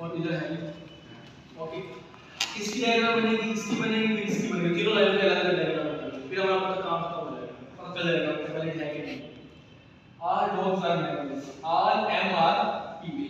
और इधर है ओके। इसकी डायग्राम बनेगी, इसकी बनेगी, फिर इसकी बनेगी, तीनों लाइन के अलग अलग डायग्राम बनेगी, फिर हमारा पता काम खत्म हो जाएगा, पता चल जाएगा कि वैलिड है कि नहीं। Are dots are negative, are M are P P,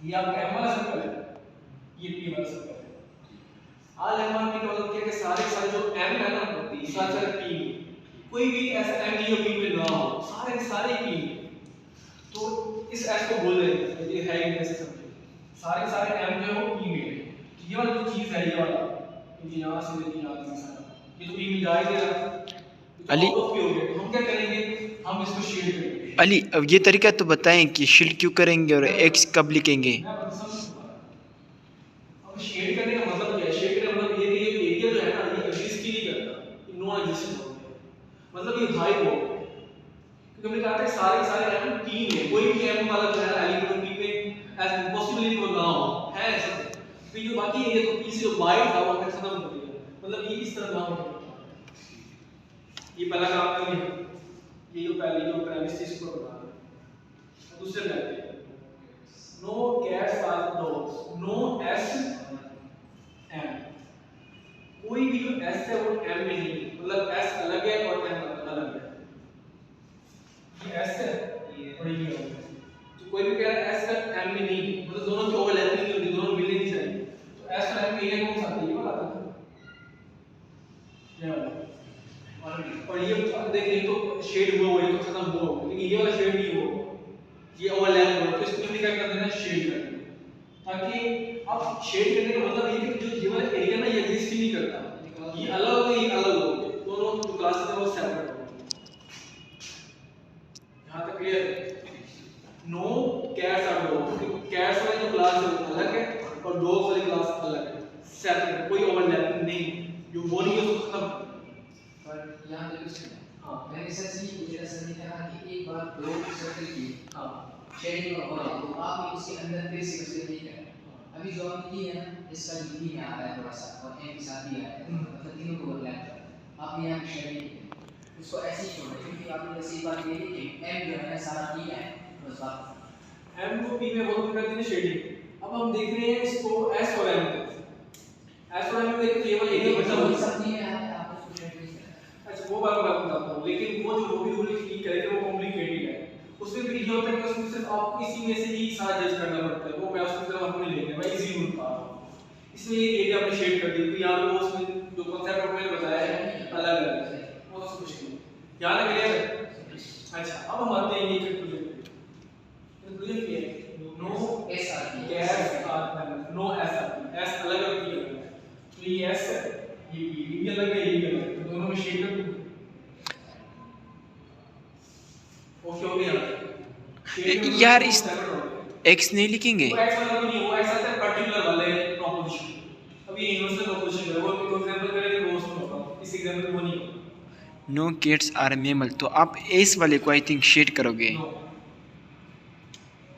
ये आपका एम वाला सर्कल है, ये पी वाला सर्कल है। आर एम आर पी का मतलब क्या है कि सारे सारे जो एम है ना होती सारे सारे पी, कोई भी ऐसा एम नहीं जो पी में ना हो, सारे सारे पी। तो इस एस को बोल देंगे ये है ही ऐसे समझे, सारे सारे एम जो है वो पी में है। तो ये वाला जो चीज है ये वाला, ये यहां से लेके यहां तक सारा ये तो पी में जा ही दे रहा है, अली तो हम क्या करेंगे, हम इसको शेड करेंगे। अली अब ये तरीका तो बताएं कि शील्ड क्यों करेंगे और एक्स कब लिखेंगे। अब शेड करने का मतलब क्या है, शेड करने का मतलब ये कि ये एरिया जो है ना ये एग्जिस्ट ही नहीं करता, ये नॉन एग्जिस्टेंट हो गया, मतलब ये हाई हो, क्योंकि हमने कहा था सारे सारे एम पी में, कोई भी एम वाला जो है ना एलिमेंट पी में एज इम्पॉसिबली वो ना हो, है ऐसा। तो जो बाकी एरिया तो पी से जो बाहर था वो हमने खत्म कर दिया, मतलब ये इस तरह ना हो। ये पहला काम कर लिया, ये जो पहले जो प्रेमिस थी इसको बना दिया। दूसरे में no cats are dogs, no S M, कोई भी जो एस है वो एम में नहीं, मतलब एस अलग है और एम अलग है, ये एस है और ये है, तो कोई भी कह रहा है एस का एम में नहीं, मतलब दोनों की ओवरलैपिंग नहीं होती, दोनों मिलने नहीं चाहिए। तो एस का एम एरिया कौन सा आता है, ये वाला आता है, ये वाला। और ये देखिए तो शेड हुआ है तो खत्म हुआ, लेकिन ये वाला शेड नहीं हुआ, ये ओवरलैप हो, तो इसको हमने क्या कर देना शेड कर देना, ताकि अब शेड करने का मतलब ये कि जो ये वाला एरिया ना ये एग्जिस्ट ही नहीं करता, ये अलग हो ये अलग हो, दोनों जो क्लासेस है वो सेपरेट हो। यहां तक क्लियर है। No cats are dogs, cats वाली जो क्लास है वो अलग है और डॉग्स वाली क्लास अलग है, सेपरेट, कोई ओवरलैप नहीं, जो वो नहीं है उसको खत्म। यहाँ पे कुछ हाँ मैंने सर जी मेरा सर ने कहा कि एक बार दो सर्कल की हाँ शेडिंग हो रही तो आप उसके अंदर फिर से कुछ नहीं करें। अभी जो आपने की है ना इसका डी में आ रहा है थोड़ा सा और एम के साथ भी आ रहा है, मतलब तीनों को ओवरलैप कर आप यहाँ पे शेडिंग उसको ऐसे ही छोड़ दें, क्योंकि आपने जैसे एक बात ये कि एम जो है सारा पी है बस बात एम को पी में बहुत कर देंगे शेडिंग। अब हम देख रहे हैं इसको एस और एम, एस और एम में देखें तो ये वाला एरिया बचा हुआ है, सब नहीं है आप उसको शेड नहीं करें। अच्छा वो बात बताता हूं, लेकिन वो जो भी रूल ठीक करेंगे वो कॉम्प्लिकेटेड है, उसमें फिर ये होता है कि उसमें सिर्फ आपको इसी में से ही सारा जज करना पड़ता है, वो मैं उसकी तरफ आपको नहीं लेंगे, मैं इजी रूल बता रहा हूं। इसमें ये एरिया आपने शेड कर दी, तो यहां पे वो उसमें जो कांसेप्ट मैंने बताया है अलग अलग है, वो तो कुछ नहीं यहां तक क्लियर है। अच्छा अब हम आते हैं ये कंक्लूजन पे, कंक्लूजन क्या है, no S are P cats are no S are P, S अलग अलग की है, तो ये एस है ये भी अलग है ये भी अलग है, दोनों में शेड कर दूं ओके हो गया यार इस एक्स नहीं लिखेंगे। वो एक्स वाला भी नहीं, वो एक्स आता है पर्टिकुलर वाले प्रोपोजिशन, अब ये यूनिवर्सल प्रोपोजिशन है, वो एग्जांपल करेंगे वो उसमें होगा, इस एग्जांपल में वो नहीं होगा। नो कैट्स आर मैमल, तो आप एस वाले को आई थिंक शेड करोगे।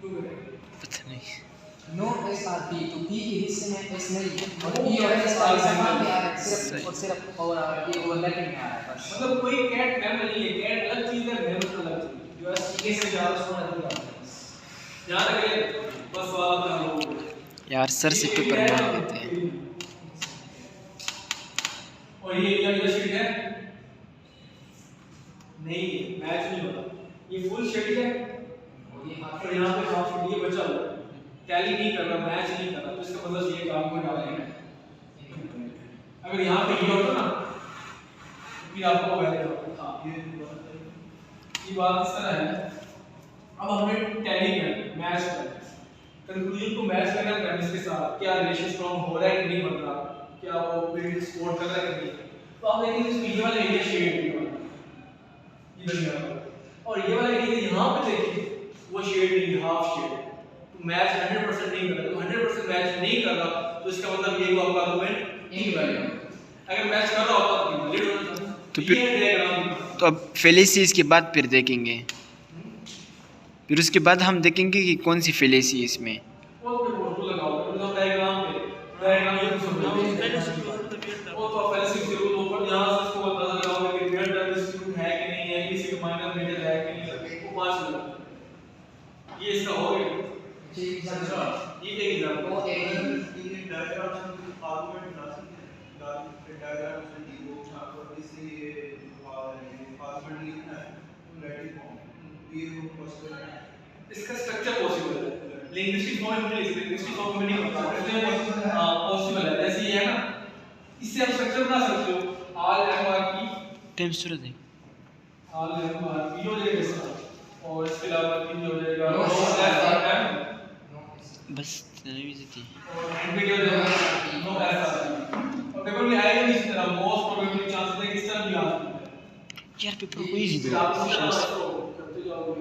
पता नहीं नो एस आर पी, तो पी के हिस्से में एस नहीं है और पी और एस का समान में आ रहा है सिर्फ और सिर्फ और ये ओवरलैपिंग में आ रहा है बस, मतलब कोई कैट मैम नहीं है, कैट अलग चीज है मैम अलग चीज, जो एस के से ज्यादा सोना नहीं आता याद रखिए, बस सवाल कर लो यार सर से पेपर मार देते हैं। और ये एरिया इधर शेड है नहीं मैच नहीं होता, ये फुल शेड है और ये हाफ और यहाँ पे हाफ शेड ये बचा हुआ है, टैली नहीं कर रहा मैच नहीं कर रहा, तो इसका मतलब ये काम को डालेंगे। अगर यहाँ पे ये होता ना फिर आपको वैल्यू होता, ये बात इस तरह है। अब हमें टैली करना मैच करना, कंक्लूजन को मैच करना प्रेमिस के साथ, क्या रिलेशन स्ट्रांग हो रहा है कि नहीं बन रहा, क्या वो बिल्ड सपोर्ट कर रहा है कि नहीं। तो आप देखेंगे इस ये वाला एरिया शेड इधर यहाँ और ये वाला एरिया यहाँ पे देखिए वो शेड नहीं हाफ शेड, तो मैच 100% नहीं कर रहा, तो 100% मैच नहीं कर रहा तो इसका मतलब ये को आपका आर्गुमेंट इनवैलिड है, अगर मैच कर रहा होता तो वैलिड होता। तो फिर तो अब फेलेसी के बाद फिर देखेंगे, फिर उसके बाद हम देखेंगे कि कौन सी फेलेसी इसमें। वो पे फोटो लगाओ तो डायग्राम पे डायग्राम ये समझो वो तो पहले से शुरू तो ऊपर यहां से इसको पता लगाओगे कि ग्रेड डिस्ट्रीब्यूट है कि नहीं है, किसी का माइनस ग्रेड है कि नहीं, वो 5 लगा ये इसका हो गया। ठीक है। ये एक एग्जांपल ओ ए इसका स्ट्रक्चर पॉसिबल है लिंग्विस्टिक फॉर्म में लिंग्विस्टिक फॉर्म में नहीं होता पॉसिबल है जैसे ये है ना इससे आप स्ट्रक्चर बना सकते हो आल एम आर की टाइम सूरत है आल एम आर की हो जाएगा इसका और इसके अलावा की हो जाएगा no, no S are M बस तनवीज़ थी और एंड पे हो जाएगा नो एस आर और पेपर में आएगा इस तरह मोस्ट प्रोबेबली चांस है कि इस तरह भी आ सकता है यार पेपर को इजी दो आप शम्स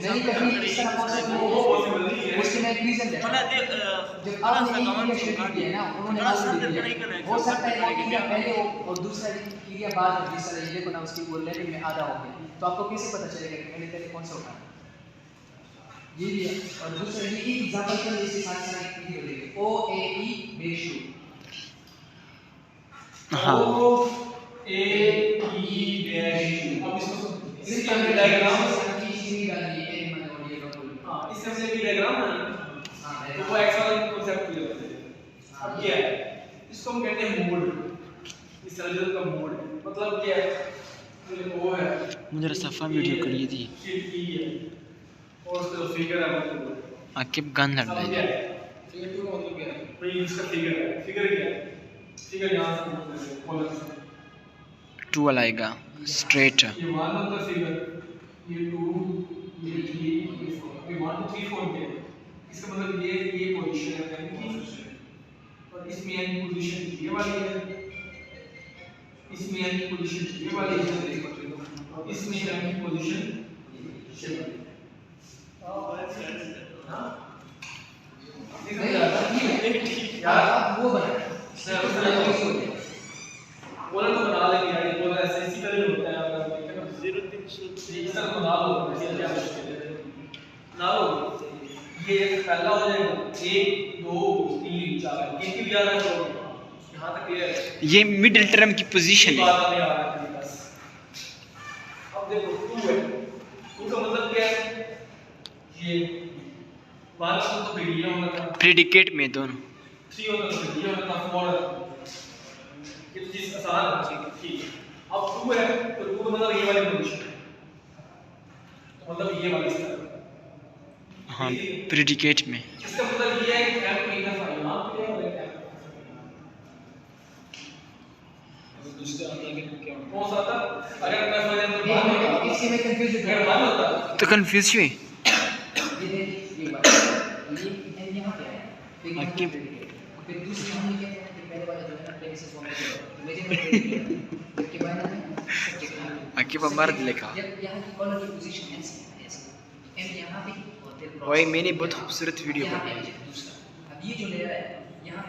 नहीं कभी इस तरह पॉसिबल नहीं है उसके में एक रीजन है जब आपने एक शेड्यूल किया ना उन्होंने ऑलरेडी दिया हो सकता है एक क्रिया पहले हो और दूसरा क्रिया बाद में जिस तरह ये को ना उसकी वो लेवल में आधा हो गया तो आपको कैसे पता चलेगा कि मैंने पहले कौन सा उठाया ये भी है और दूसरा ये एग्जांपल के लिए इसके साथ साथ एक वीडियो देखिए ओ ए ई बेशु हाँ O A E डैश अब इसको सिंपल डायग्राम हां इससे हमने भी डायग्राम बनाया तो वो एक्स वाला कांसेप्ट क्लियर हो जाएगा अब क्या है इसको हम कहते हैं मोड इस सर्जन का मोड मतलब क्या है वो है मुझे सफ़ा वीडियो करी थी ये E है और उसका फिगर है मतलब आके गन लड़ समझ रही गया फिगर 2 का मतलब क्या है भाई इसका फिगर है फिगर क्या है फिगर यहां से कॉलम से 2 वाला आएगा स्ट्रेट ये 1 होता फिगर ये 2 ये 3 ये 4 ये 1 2 3 4 के इसका मतलब ये पोजीशन है यानी कि और इसमें यानी पोजीशन ये वाली है इसमें यानी पोजीशन ये वाली है और इसमें यानी पोजीशन ये वाली हां यार वो बना बोला तो बना लेंगे यार ये बोला ऐसे इसी तरह होता है अगर देखें ना 0 3 इस तरह बना लो ये क्या मुश्किल है ना लो ये पहला हो जाएगा 1 2 3 4 एक ही याद रखो यहां तक क्लियर है ये मिडिल टर्म की पोजीशन है बात नहीं आ रहा है बस अब देखो 2 है 2 का मतलब क्या है ये 1 तो मीडियम होना था प्रेडिकेट में दोनों 3 होता तो मीडियम होता था 4 ये चीज आसान है ठीक है अब 2 है तो 2 का मतलब ये वाली पोजीशन है तो मतलब ये वाली स्तर हाँ प्रेडिकेट में इसका मतलब ये है कि एम कहीं का फाइल यहां पे है और एक एम तो दूसरे अंदर के क्या कौन सा था अगर मैं फाइल तो बाद में इससे मैं कंफ्यूज हो अगर गया मान होता तो कंफ्यूज हुए ये बात ये यहां पे है आगे फिर दूसरी हमने क्या किया कि पहले वाला जो है ना प्रेडिक्शन फॉर्म में मेजरमेंट के बाद में सब्जेक्ट आगे बार लिखा जब यहाँ की कॉलम की पोजीशन ऐसी है ऐसे एम यहाँ पे और फिर वही मैंने बहुत खूबसूरत वीडियो यहाँ पे बनाई दूसरा अब ये जो लेयर है यहाँ